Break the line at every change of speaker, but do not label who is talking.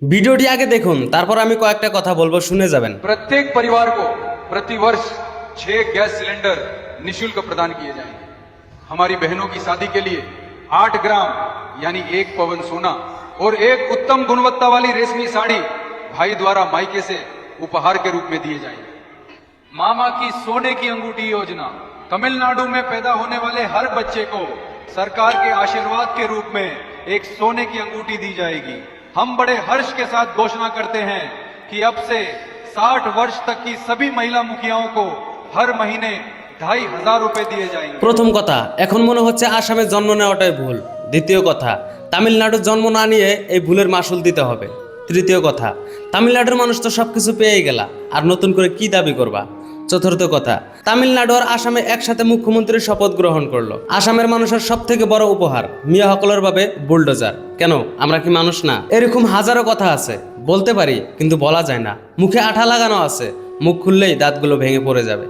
ভিডিওটি আগে দেখুন, তারপর আমি কয়েকটা কথা বলবো, শুনে যাবেন।
प्रत्येक परिवार को प्रतिवर्ष 6 गैस सिलेंडर निशुल्क प्रदान किए जाएंगे। हमारी बहनों की शादी के लिए 8 ग्राम यानी 1 पवन सोना और एक उत्तम गुणवत्ता वाली रेशमी साड़ी भाई द्वारा मायके से उपहार के रूप में दिए जाएंगे। मामा की सोने की अंगूठी योजना, तमिलनाडु में पैदा होने वाले हर बच्चे को सरकार के आशीर्वाद के रूप में एक सोने की अंगूठी दी जाएगी। हम बड़े हर्ष के साथ घोषणा करते हैं कि अब से 60 वर्ष तक की सभी महिला मुखियाओं को हर महीने 2500 रुपए दिए जाएंगे।
প্রথম কথা, এখন মনে হচ্ছে আসামে জন্ম নেওয়াটাই ভুল। দ্বিতীয় কথা, তামিলনাড়ুর জন্ম না নিয়ে এই ভুলের মাসুল দিতে হবে। তৃতীয় কথা, তামিলনাড়ুর মানুষ তো সবকিছু পেয়েই গেলা, আর নতুন করে কি দাবি করবা? চতুর্থ কথা, তামিলনাড়ু আর আসামে একসাথে মুখ্যমন্ত্রীর শপথ গ্রহণ করলো। আসামের মানুষের সব থেকে বড় উপহার মিয়া হকলের ভাবে বুলডোজার। কেন, আমরা কি মানুষ না? এরকম হাজারো কথা আছে, বলতে পারি কিন্তু বলা যায় না। মুখে আঠা লাগানো আছে, মুখ খুললেই দাঁতগুলো ভেঙে পড়ে যাবে।